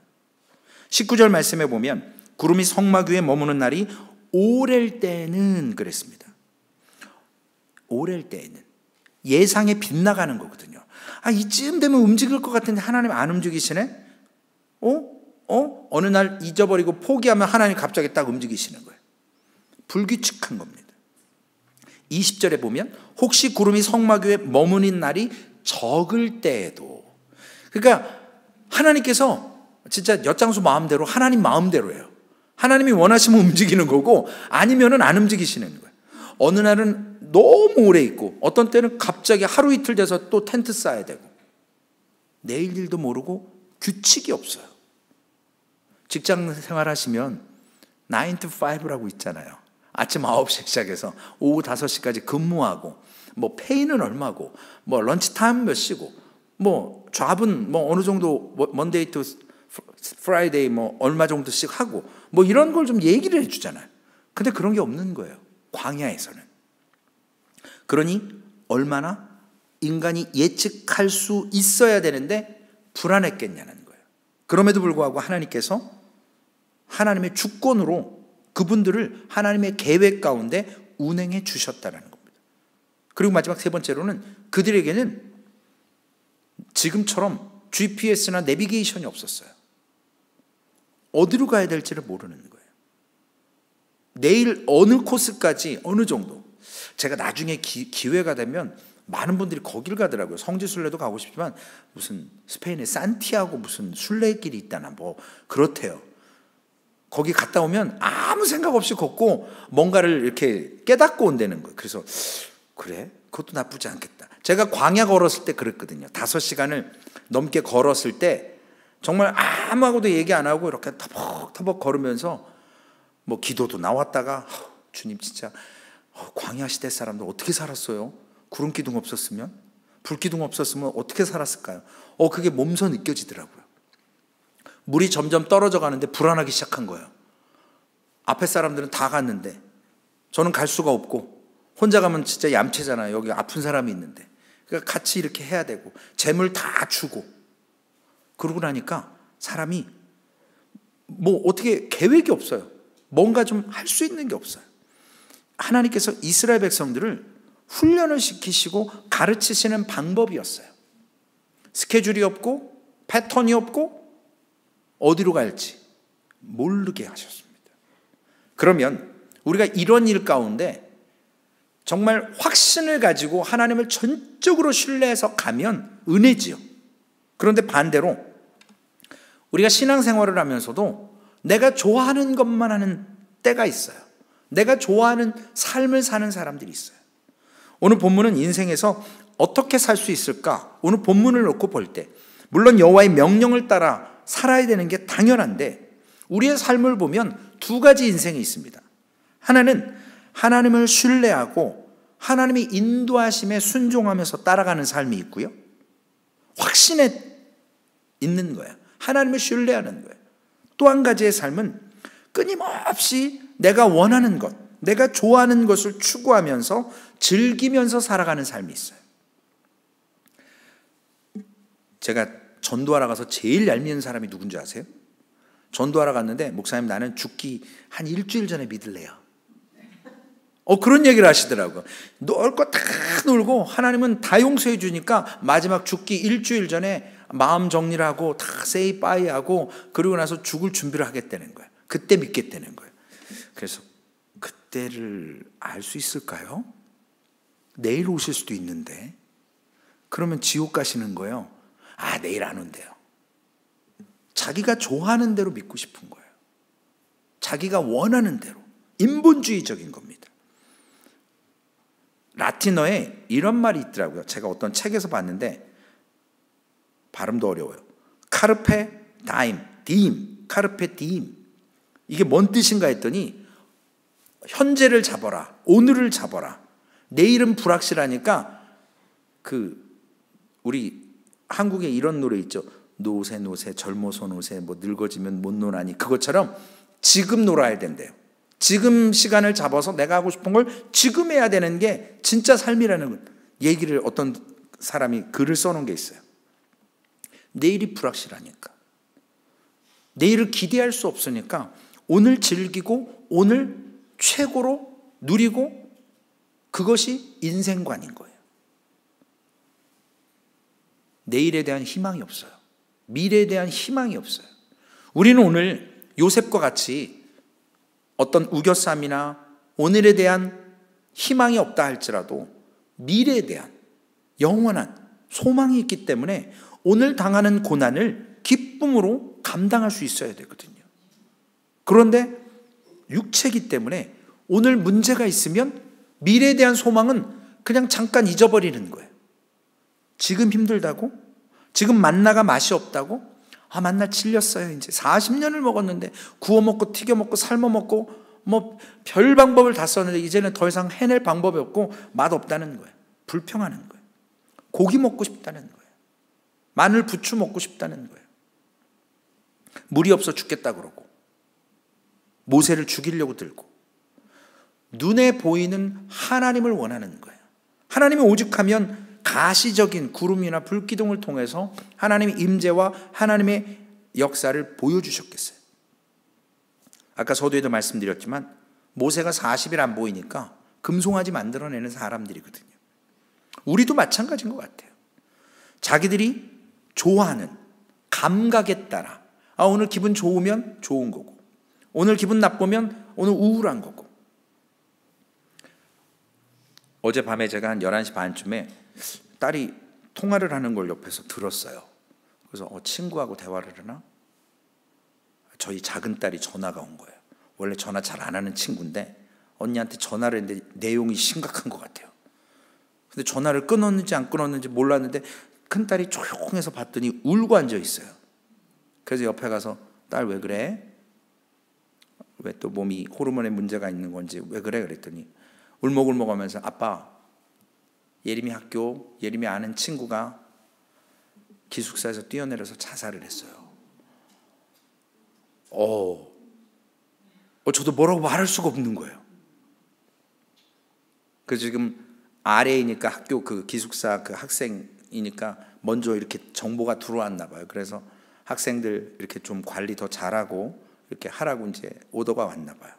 19절 말씀에 보면 구름이 성막 위에 머무는 날이 오랠 때는 그랬습니다. 오랠 때에는 예상에 빗나가는 거거든요. 이쯤 되면 움직일 것 같은데 하나님 안 움직이시네? 어느 날 잊어버리고 포기하면 하나님 갑자기 딱 움직이시는 거예요. 불규칙한 겁니다. 20절에 보면 혹시 구름이 성막 위에 머무는 날이 적을 때에도 그러니까 하나님께서 진짜 엿장수 마음대로 하나님 마음대로예요. 하나님이 원하시면 움직이는 거고 아니면은 안 움직이시는 거예요. 어느 날은 너무 오래 있고 어떤 때는 갑자기 하루 이틀 돼서 또 텐트 쌓아야 되고 내일 일도 모르고 규칙이 없어요. 직장 생활하시면 9 to 5라고 있잖아요. 아침 9시에 시작해서 오후 5시까지 근무하고, 뭐 페이는 얼마고, 뭐 런치타임 몇 시고, 뭐 잡은 뭐 어느 정도 먼데이 투 프라이데이 뭐 얼마 정도씩 하고, 뭐 이런 걸 좀 얘기를 해주잖아요. 근데 그런 게 없는 거예요, 광야에서는. 그러니 얼마나 인간이 예측할 수 있어야 되는데 불안했겠냐는 거예요. 그럼에도 불구하고 하나님께서 하나님의 주권으로 그분들을 하나님의 계획 가운데 운행해 주셨다는 겁니다. 그리고 마지막 세 번째로는 그들에게는 지금처럼 GPS나 내비게이션이 없었어요. 어디로 가야 될지를 모르는 거예요. 내일 어느 코스까지 어느 정도. 제가 나중에 기회가 되면 많은 분들이 거길 가더라고요. 성지순례도 가고 싶지만 무슨 스페인의 산티아고 무슨 순례길이 있다나 뭐 그렇대요. 거기 갔다 오면 아무 생각 없이 걷고 뭔가를 이렇게 깨닫고 온다는 거예요. 그래서 그래? 그것도 나쁘지 않겠다. 제가 광야 걸었을 때 그랬거든요. 5시간을 넘게 걸었을 때 정말 아무하고도 얘기 안 하고 이렇게 터벅터벅 걸으면서 뭐 기도도 나왔다가 주님 진짜 광야 시대 사람들 어떻게 살았어요? 구름 기둥 없었으면? 불 기둥 없었으면 어떻게 살았을까요? 그게 몸소 느껴지더라고요. 물이 점점 떨어져 가는데 불안하기 시작한 거예요. 앞에 사람들은 다 갔는데 저는 갈 수가 없고, 혼자 가면 진짜 얌체잖아요. 여기 아픈 사람이 있는데. 그러니까 같이 이렇게 해야 되고 재물 다 주고, 그러고 나니까 사람이 뭐 어떻게 계획이 없어요. 뭔가 좀 할 수 있는 게 없어요. 하나님께서 이스라엘 백성들을 훈련을 시키시고 가르치시는 방법이었어요. 스케줄이 없고 패턴이 없고 어디로 갈지 모르게 하셨습니다. 그러면 우리가 이런 일 가운데 정말 확신을 가지고 하나님을 전적으로 신뢰해서 가면 은혜지요. 그런데 반대로 우리가 신앙생활을 하면서도 내가 좋아하는 것만 하는 때가 있어요. 내가 좋아하는 삶을 사는 사람들이 있어요. 오늘 본문은 인생에서 어떻게 살 수 있을까? 오늘 본문을 놓고 볼 때 물론 여호와의 명령을 따라 살아야 되는 게 당연한데, 우리의 삶을 보면 두 가지 인생이 있습니다. 하나는 하나님을 신뢰하고 하나님의 인도하심에 순종하면서 따라가는 삶이 있고요, 확신에 있는 거예요. 하나님을 신뢰하는 거예요. 또 한 가지의 삶은 끊임없이 내가 원하는 것, 내가 좋아하는 것을 추구하면서 즐기면서 살아가는 삶이 있어요. 제가 전도하러 가서 제일 얄미운 사람이 누군지 아세요? 전도하러 갔는데 목사님 나는 죽기 한 일주일 전에 믿을래요. 그런 얘기를 하시더라고요. 놀 거 다 놀고 하나님은 다 용서해 주니까 마지막 죽기 일주일 전에 마음 정리를 하고 다 세이 빠이 하고 그러고 나서 죽을 준비를 하겠다는 거예요. 그때 믿겠다는 거예요. 그래서 그때를 알 수 있을까요? 내일 오실 수도 있는데. 그러면 지옥 가시는 거예요. 내일 안 온대요. 자기가 좋아하는 대로 믿고 싶은 거예요. 자기가 원하는 대로. 인본주의적인 겁니다. 라틴어에 이런 말이 있더라고요. 제가 어떤 책에서 봤는데 발음도 어려워요. 카르페 다임, 딤, 카르페 딤. 이게 뭔 뜻인가 했더니 현재를 잡아라, 오늘을 잡아라. 내일은 불확실하니까 우리 한국에 이런 노래 있죠. 노세 노세 젊어서 노세 뭐 늙어지면 못 노나니. 그것처럼 지금 놀아야 된대요. 지금 시간을 잡아서 내가 하고 싶은 걸 지금 해야 되는 게 진짜 삶이라는 얘기를 어떤 사람이 글을 써놓은 게 있어요. 내일이 불확실하니까, 내일을 기대할 수 없으니까 오늘 즐기고 오늘 최고로 누리고, 그것이 인생관인 거예요. 내일에 대한 희망이 없어요. 미래에 대한 희망이 없어요. 우리는 오늘 요셉과 같이 어떤 우겨쌈이나 오늘에 대한 희망이 없다 할지라도 미래에 대한 영원한 소망이 있기 때문에 오늘 당하는 고난을 기쁨으로 감당할 수 있어야 되거든요. 그런데 육체이기 때문에 오늘 문제가 있으면 미래에 대한 소망은 그냥 잠깐 잊어버리는 거예요. 지금 힘들다고? 지금 만나가 맛이 없다고? 만나 질렸어요. 이제 40년을 먹었는데 구워 먹고 튀겨 먹고 삶아 먹고 뭐 별 방법을 다 썼는데 이제는 더 이상 해낼 방법이 없고 맛없다는 거예요. 불평하는 거예요. 고기 먹고 싶다는 거예요. 마늘 부추 먹고 싶다는 거예요. 물이 없어 죽겠다 그러고 모세를 죽이려고 들고 눈에 보이는 하나님을 원하는 거예요. 하나님이 오직하면 가시적인 구름이나 불기둥을 통해서 하나님의 임재와 하나님의 역사를 보여주셨겠어요. 아까 서두에도 말씀드렸지만 모세가 40일 안 보이니까 금송아지 만들어내는 사람들이거든요. 우리도 마찬가지인 것 같아요. 자기들이 좋아하는 감각에 따라 오늘 기분 좋으면 좋은 거고 오늘 기분 나쁘면 오늘 우울한 거고. 어젯밤에 제가 한 11시 반쯤에 딸이 통화를 하는 걸 옆에서 들었어요. 그래서 친구하고 대화를 하나? 저희 작은 딸이 전화가 온 거예요. 원래 전화 잘 안 하는 친구인데 언니한테 전화를 했는데 내용이 심각한 것 같아요. 근데 전화를 끊었는지 안 끊었는지 몰랐는데 큰딸이 조용해서 봤더니 울고 앉아 있어요. 그래서 옆에 가서 딸 왜 그래? 왜 또 몸이 호르몬에 문제가 있는 건지 왜 그래? 그랬더니 울먹울먹 하면서 아빠, 예림이 학교, 예림이 아는 친구가 기숙사에서 뛰어내려서 자살을 했어요. 저도 뭐라고 말할 수가 없는 거예요. 그래서 지금 아래이니까 학교 그 기숙사 그 학생이니까 먼저 이렇게 정보가 들어왔나 봐요. 그래서 학생들 이렇게 좀 관리 더 잘하고 이렇게 하라고 이제 오더가 왔나 봐요.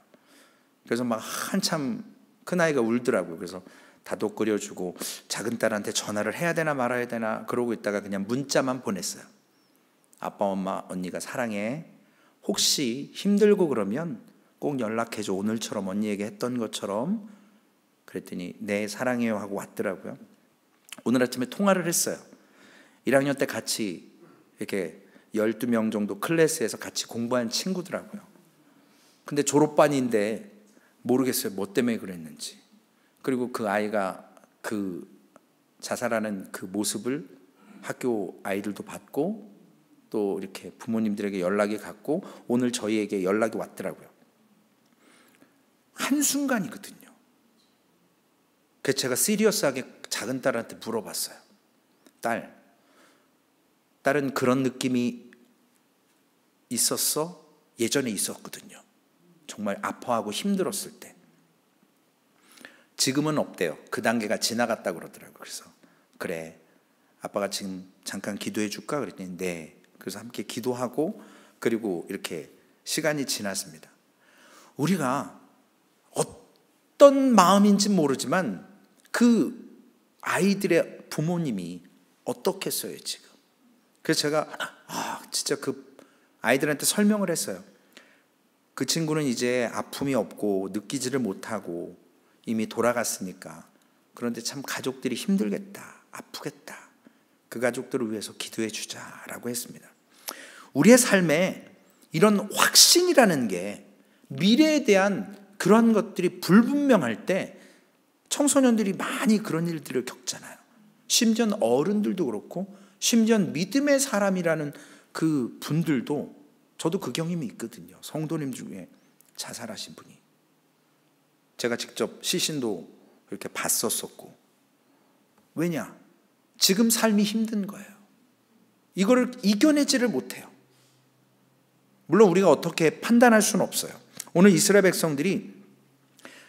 그래서 막 한참 큰아이가 울더라고요. 그래서 다독거려주고 작은 딸한테 전화를 해야 되나 말아야 되나 그러고 있다가 그냥 문자만 보냈어요. 아빠, 엄마, 언니가 사랑해. 혹시 힘들고 그러면 꼭 연락해줘. 오늘처럼 언니에게 했던 것처럼. 그랬더니 네 사랑해요 하고 왔더라고요. 오늘 아침에 통화를 했어요. 1학년 때 같이 이렇게 12명 정도 클래스에서 같이 공부한 친구더라고요. 근데 졸업반인데 모르겠어요. 뭐 때문에 그랬는지. 그리고 그 아이가 그 자살하는 그 모습을 학교 아이들도 봤고 또 이렇게 부모님들에게 연락이 갔고 오늘 저희에게 연락이 왔더라고요. 한순간이거든요. 그래서 제가 시리어스하게 작은 딸한테 물어봤어요. 딸은 그런 느낌이 있었어? 예전에 있었거든요. 정말 아파하고 힘들었을 때. 지금은 없대요. 그 단계가 지나갔다 그러더라고요. 그래서 그래, 아빠가 지금 잠깐 기도해 줄까? 그랬더니 네. 그래서 함께 기도하고 그리고 이렇게 시간이 지났습니다. 우리가 어떤 마음인지 모르지만 그 아이들의 부모님이 어떻겠어요 지금. 그래서 제가 진짜 그 아이들한테 설명을 했어요. 그 친구는 이제 아픔이 없고 느끼지를 못하고 이미 돌아갔으니까. 그런데 참 가족들이 힘들겠다, 아프겠다. 그 가족들을 위해서 기도해 주자라고 했습니다. 우리의 삶에 이런 확신이라는 게 미래에 대한 그런 것들이 불분명할 때 청소년들이 많이 그런 일들을 겪잖아요. 심지어 어른들도 그렇고 심지어 믿음의 사람이라는 그 분들도 저도 그 경험이 있거든요. 성도님 중에 자살하신 분이. 제가 직접 시신도 이렇게 봤었고. 왜냐? 지금 삶이 힘든 거예요. 이거를 이겨내지를 못해요. 물론 우리가 어떻게 판단할 수는 없어요. 오늘 이스라엘 백성들이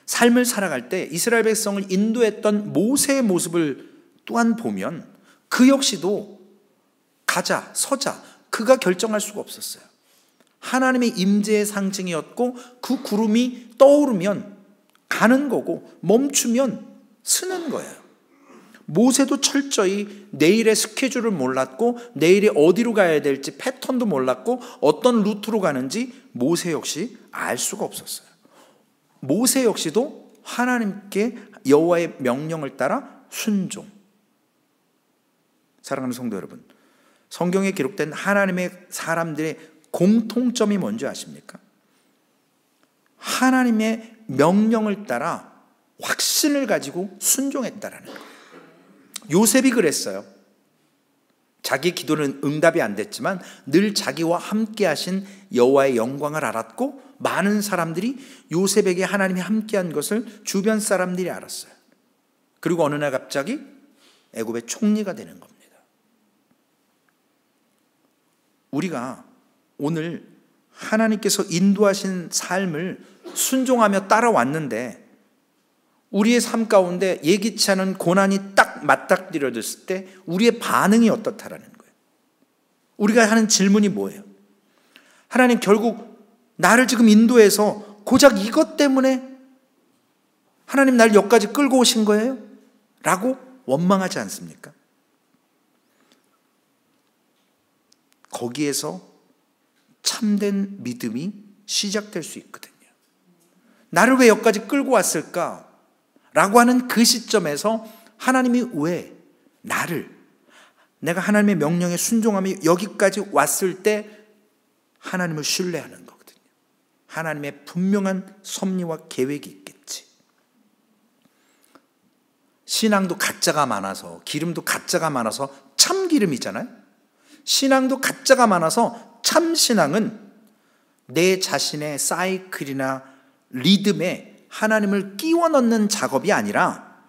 삶을 살아갈 때 이스라엘 백성을 인도했던 모세의 모습을 또한 보면 그 역시도 가자, 서자, 그가 결정할 수가 없었어요. 하나님의 임재의 상징이었고 그 구름이 떠오르면 가는 거고 멈추면 서는 거예요. 모세도 철저히 내일의 스케줄을 몰랐고 내일이 어디로 가야 될지 패턴도 몰랐고 어떤 루트로 가는지 모세 역시 알 수가 없었어요. 모세 역시도 하나님께 여호와의 명령을 따라 순종. 사랑하는 성도 여러분, 성경에 기록된 하나님의 사람들의 공통점이 뭔지 아십니까? 하나님의 명령을 따라 확신을 가지고 순종했다라는 거예요. 요셉이 그랬어요. 자기 기도는 응답이 안 됐지만 늘 자기와 함께 하신 여호와의 영광을 알았고, 많은 사람들이 요셉에게 하나님이 함께한 것을 주변 사람들이 알았어요. 그리고 어느 날 갑자기 애굽의 총리가 되는 겁니다. 우리가 오늘 하나님께서 인도하신 삶을 순종하며 따라왔는데, 우리의 삶 가운데 예기치 않은 고난이 딱 맞닥뜨려졌을 때 우리의 반응이 어떻다라는 거예요. 우리가 하는 질문이 뭐예요? 하나님, 결국 나를 지금 인도해서 고작 이것 때문에 하나님 날 여기까지 끌고 오신 거예요? 라고 원망하지 않습니까? 거기에서 참된 믿음이 시작될 수 있거든요. 나를 왜 여기까지 끌고 왔을까? 라고 하는 그 시점에서 하나님이 왜 나를, 내가 하나님의 명령에 순종하며 여기까지 왔을 때 하나님을 신뢰하는 거거든요. 하나님의 분명한 섭리와 계획이 있겠지. 신앙도 가짜가 많아서, 기름도 가짜가 많아서 참기름이잖아요. 신앙도 가짜가 많아서 참신앙은 내 자신의 사이클이나 리듬에 하나님을 끼워 넣는 작업이 아니라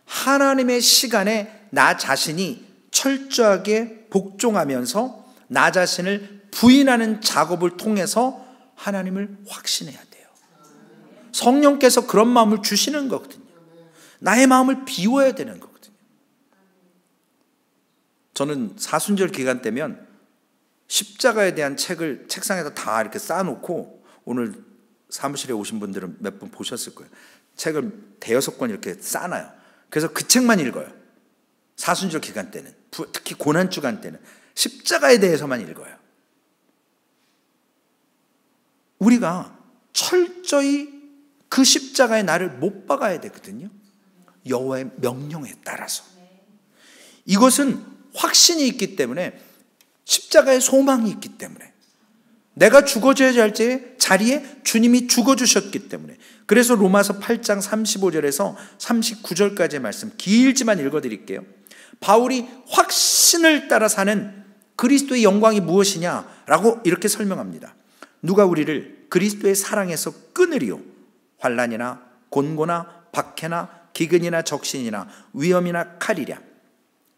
하나님의 시간에 나 자신이 철저하게 복종하면서 나 자신을 부인하는 작업을 통해서 하나님을 확신해야 돼요. 성령께서 그런 마음을 주시는 거거든요. 나의 마음을 비워야 되는 거거든요. 저는 사순절 기간 때면 십자가에 대한 책을 책상에다 다 이렇게 쌓아놓고, 오늘 사무실에 오신 분들은 몇 분 보셨을 거예요. 책을 대여섯 권 이렇게 쌓아놔요. 그래서 그 책만 읽어요. 사순절 기간 때는, 특히 고난 주간 때는 십자가에 대해서만 읽어요. 우리가 철저히 그 십자가의 나를 못 박아야 되거든요. 여호와의 명령에 따라서. 이것은 확신이 있기 때문에, 십자가의 소망이 있기 때문에, 내가 죽어져야 할 자리에 주님이 죽어주셨기 때문에. 그래서 로마서 8장 35절에서 39절까지의 말씀 길지만 읽어드릴게요. 바울이 확신을 따라 사는 그리스도의 영광이 무엇이냐라고 이렇게 설명합니다. 누가 우리를 그리스도의 사랑에서 끊으리요? 환난이나 곤고나 박해나 기근이나 적신이나 위험이나 칼이랴.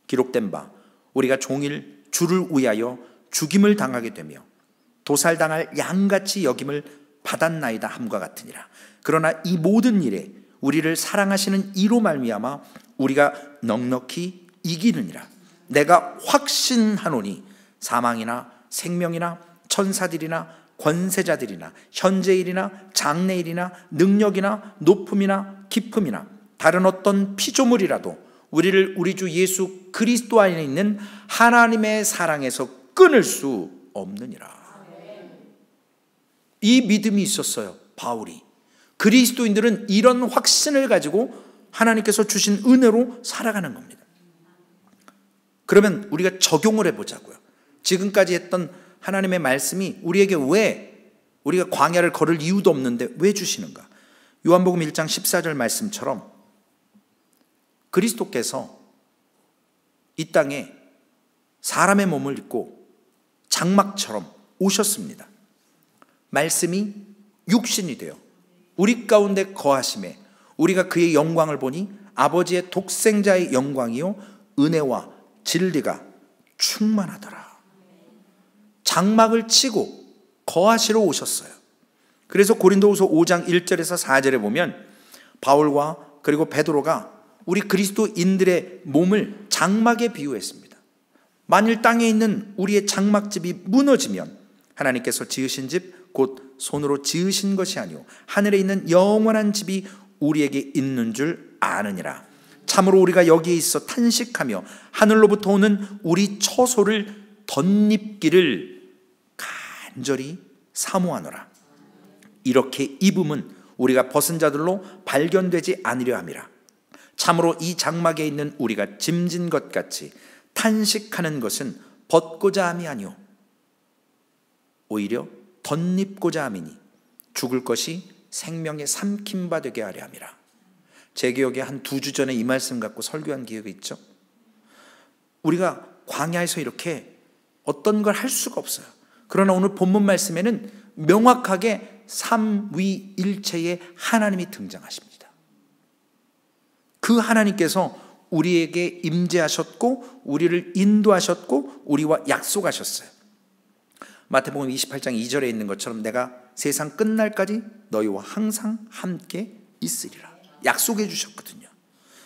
기록된 바 우리가 종일 주를 위하여 죽임을 당하게 되며 도살당할 양같이 여김을 받았나이다 함과 같으니라. 그러나 이 모든 일에 우리를 사랑하시는 이로 말미암아 우리가 넉넉히 이기느니라. 내가 확신하노니 사망이나 생명이나 천사들이나 권세자들이나 현재일이나 장래일이나 능력이나 높음이나 깊음이나 다른 어떤 피조물이라도 우리를 우리 주 예수 그리스도 안에 있는 하나님의 사랑에서 끊을 수 없느니라. 이 믿음이 있었어요, 바울이. 그리스도인들은 이런 확신을 가지고 하나님께서 주신 은혜로 살아가는 겁니다. 그러면 우리가 적용을 해보자고요. 지금까지 했던 하나님의 말씀이 우리에게 왜, 우리가 광야를 걸을 이유도 없는데 왜 주시는가? 요한복음 1장 14절 말씀처럼 그리스도께서 이 땅에 사람의 몸을 입고 장막처럼 오셨습니다. 말씀이 육신이 되어 우리 가운데 거하심에 우리가 그의 영광을 보니 아버지의 독생자의 영광이요 은혜와 진리가 충만하더라. 장막을 치고 거하시러 오셨어요. 그래서 고린도후서 5장 1절에서 4절에 보면 바울과 그리고 베드로가 우리 그리스도인들의 몸을 장막에 비유했습니다. 만일 땅에 있는 우리의 장막집이 무너지면 하나님께서 지으신 집 곧 손으로 지으신 것이 아니오 하늘에 있는 영원한 집이 우리에게 있는 줄 아느니라. 참으로 우리가 여기에 있어 탄식하며 하늘로부터 오는 우리 처소를 덧입기를 간절히 사모하노라. 이렇게 입음은 우리가 벗은 자들로 발견되지 않으려 함이라. 참으로 이 장막에 있는 우리가 짐진 것 같이 탄식하는 것은 벗고자 함이 아니오 오히려 덧입고자 함이니 죽을 것이 생명에 삼킨 바 되게 하려 함이라. 제 기억에 한 2주 전에 이 말씀 갖고 설교한 기억이 있죠. 우리가 광야에서 이렇게 어떤 걸 할 수가 없어요. 그러나 오늘 본문 말씀에는 명확하게 삼위일체의 하나님이 등장하십니다. 그 하나님께서 우리에게 임재하셨고 우리를 인도하셨고 우리와 약속하셨어요. 마태복음 28장 2절에 있는 것처럼 내가 세상 끝날까지 너희와 항상 함께 있으리라 약속해 주셨거든요.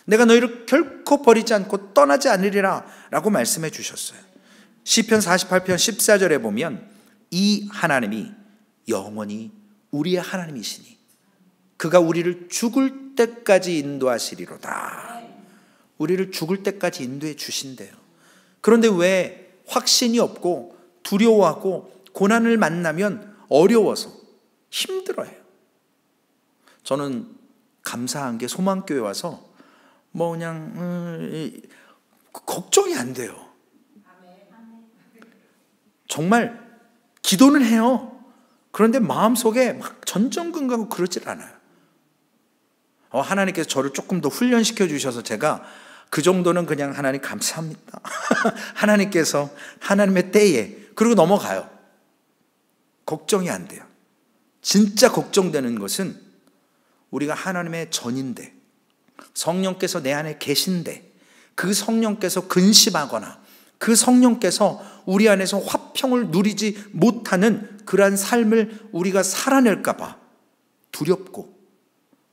내가 너희를 결코 버리지 않고 떠나지 않으리라 라고 말씀해 주셨어요. 시편 48편 14절에 보면 이 하나님이 영원히 우리의 하나님이시니 그가 우리를 죽을 때까지 인도하시리로다. 우리를 죽을 때까지 인도해 주신대요. 그런데 왜 확신이 없고 두려워하고 고난을 만나면 어려워서 힘들어요? 저는 감사한 게 소망교회 와서 그냥 걱정이 안 돼요. 정말 기도는 해요. 그런데 마음속에 막 전전긍긍하고 그러질 않아요. 하나님께서 저를 조금 더 훈련시켜 주셔서 제가 그 정도는 그냥 하나님 감사합니다. 하나님께서 하나님의 때에 그리고 넘어가요. 걱정이 안 돼요. 진짜 걱정되는 것은 우리가 하나님의 전인데 성령께서 내 안에 계신데 그 성령께서 근심하거나 그 성령께서 우리 안에서 화평을 누리지 못하는 그러한 삶을 우리가 살아낼까 봐 두렵고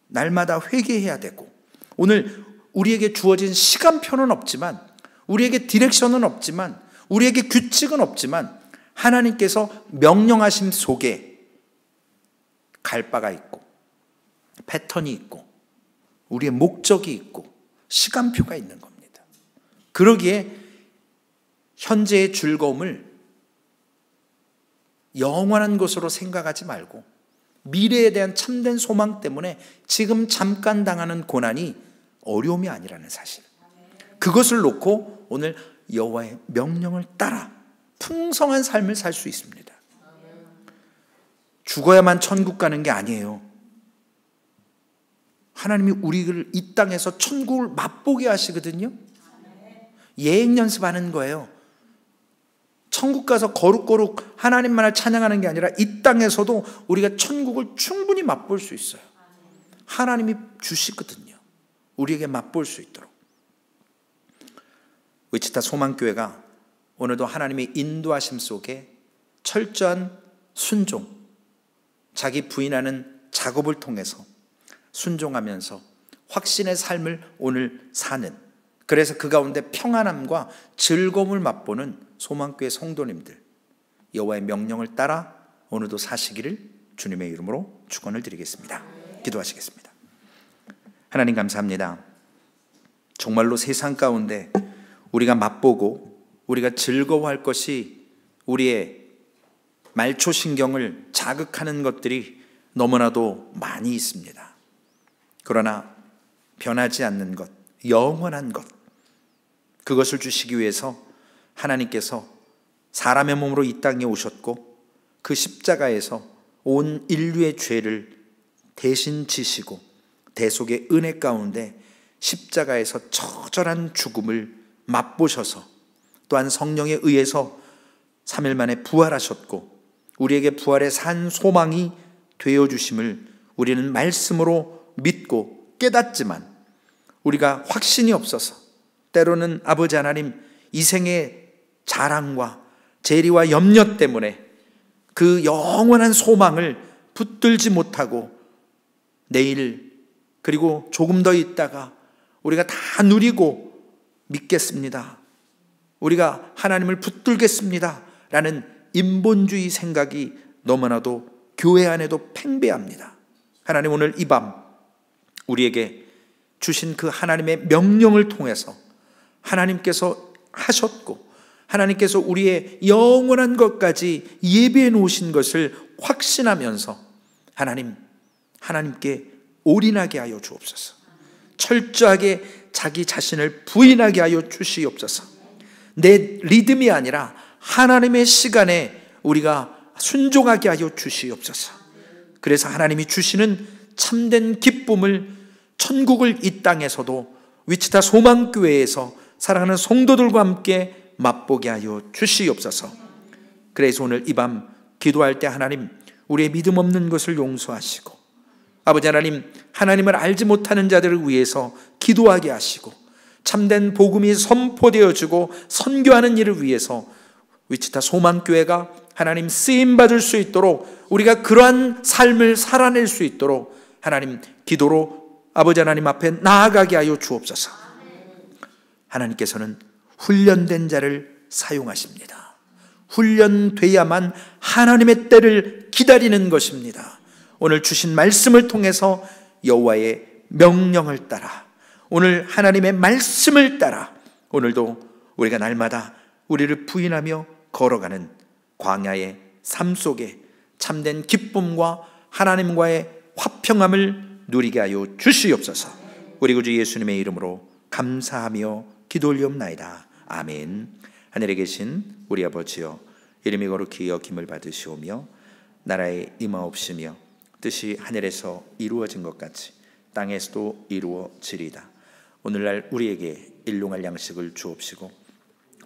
날마다 회개해야 되고 오늘 우리에게 주어진 시간표는 없지만 우리에게 디렉션은 없지만 우리에게 규칙은 없지만 하나님께서 명령하심 속에 갈 바가 있고 패턴이 있고 우리의 목적이 있고 시간표가 있는 겁니다. 그러기에 현재의 즐거움을 영원한 것으로 생각하지 말고 미래에 대한 참된 소망 때문에 지금 잠깐 당하는 고난이 어려움이 아니라는 사실, 그것을 놓고 오늘 여호와의 명령을 따라 풍성한 삶을 살 수 있습니다. 죽어야만 천국 가는 게 아니에요. 하나님이 우리를 이 땅에서 천국을 맛보게 하시거든요. 예행 연습하는 거예요. 천국 가서 거룩거룩 하나님만을 찬양하는 게 아니라 이 땅에서도 우리가 천국을 충분히 맛볼 수 있어요. 하나님이 주시거든요. 우리에게 맛볼 수 있도록. 위치타 소망교회가 오늘도 하나님의 인도하심 속에 철저한 순종, 자기 부인하는 작업을 통해서 순종하면서 확신의 삶을 오늘 사는, 그래서 그 가운데 평안함과 즐거움을 맛보는 소망교회 성도님들, 여호와의 명령을 따라 오늘도 사시기를 주님의 이름으로 축원을 드리겠습니다. 기도하시겠습니다. 하나님 감사합니다. 정말로 세상 가운데 우리가 맛보고 우리가 즐거워할 것이 우리의 말초신경을 자극하는 것들이 너무나도 많이 있습니다. 그러나 변하지 않는 것, 영원한 것, 그것을 주시기 위해서 하나님께서 사람의 몸으로 이 땅에 오셨고 그 십자가에서 온 인류의 죄를 대신 지시고 대속의 은혜 가운데 십자가에서 처절한 죽음을 맛보셔서 또한 성령에 의해서 3일 만에 부활하셨고 우리에게 부활의 산 소망이 되어주심을 우리는 말씀으로 믿고 깨닫지만 우리가 확신이 없어서 때로는 아버지 하나님 이 생의 자랑과 재리와 염려 때문에 그 영원한 소망을 붙들지 못하고 내일 그리고 조금 더 있다가 우리가 다 누리고 믿겠습니다, 우리가 하나님을 붙들겠습니다 라는 인본주의 생각이 너무나도 교회 안에도 팽배합니다. 하나님, 오늘 이 밤 우리에게 주신 그 하나님의 명령을 통해서 하나님께서 하셨고 하나님께서 우리의 영원한 것까지 예비해 놓으신 것을 확신하면서 하나님께 올인하게 하여 주옵소서. 철저하게 자기 자신을 부인하게 하여 주시옵소서. 내 리듬이 아니라 하나님의 시간에 우리가 순종하게 하여 주시옵소서. 그래서 하나님이 주시는 참된 기쁨을, 천국을 이 땅에서도 위치타 소망교회에서 사랑하는 성도들과 함께 맛보게 하여 주시옵소서. 그래서 오늘 이 밤 기도할 때 하나님, 우리의 믿음 없는 것을 용서하시고, 아버지 하나님, 하나님을 알지 못하는 자들을 위해서 기도하게 하시고, 참된 복음이 선포되어지고 선교하는 일을 위해서 위치타 소망교회가 하나님 쓰임받을 수 있도록, 우리가 그러한 삶을 살아낼 수 있도록 하나님 기도로 아버지 하나님 앞에 나아가게 하여 주옵소서. 하나님께서는 훈련된 자를 사용하십니다. 훈련돼야만 하나님의 때를 기다리는 것입니다. 오늘 주신 말씀을 통해서 여호와의 명령을 따라, 오늘 하나님의 말씀을 따라 오늘도 우리가 날마다 우리를 부인하며 걸어가는 광야의 삶 속에 참된 기쁨과 하나님과의 화평함을 누리게 하여 주시옵소서. 우리 구주 예수님의 이름으로 감사하며 기도 올리옵나이다. 아멘. 하늘에 계신 우리 아버지여, 이름이 거룩히 여김을 받으시오며 나라에 임하옵시며 뜻이 하늘에서 이루어진 것 같이 땅에서도 이루어지리이다. 오늘날 우리에게 일용할 양식을 주옵시고,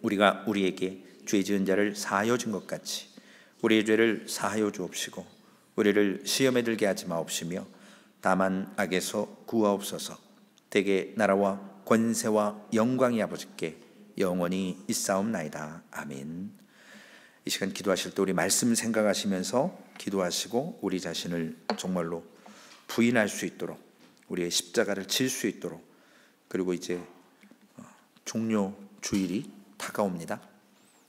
우리가 우리에게 죄 지은 자를 사하여 준 것 같이 우리의 죄를 사하여 주옵시고, 우리를 시험에 들게 하지 마옵시며 다만 악에서 구하옵소서. 대개 나라와 권세와 영광이 아버지께 영원히 있사옵나이다. 아멘. 이 시간 기도하실 때 우리 말씀 생각하시면서 기도하시고, 우리 자신을 정말로 부인할 수 있도록, 우리의 십자가를 질 수 있도록, 그리고 이제 종료 주일이 다가옵니다.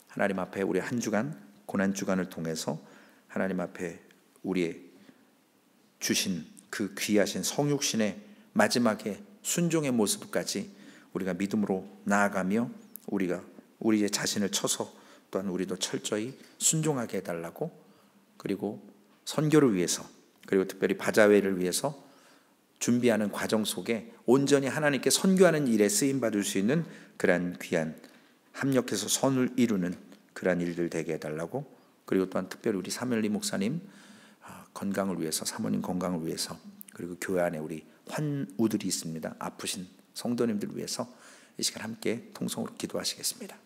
하나님 앞에 우리 한 주간, 고난 주간을 통해서 하나님 앞에 우리의 주신 그 귀하신 성육신의 마지막에 순종의 모습까지 우리가 믿음으로 나아가며 우리가 우리의 자신을 쳐서 또한 우리도 철저히 순종하게 해달라고, 그리고 선교를 위해서, 그리고 특별히 바자회를 위해서 준비하는 과정 속에 온전히 하나님께 선교하는 일에 쓰임받을 수 있는 그러한 귀한, 합력해서 선을 이루는 그러한 일들 되게 해달라고, 그리고 또한 특별히 우리 사멜리 목사님 건강을 위해서, 사모님 건강을 위해서, 그리고 교회 안에 우리 환우들이 있습니다. 아프신 성도님들 위해서 이 시간 함께 통성으로 기도하시겠습니다.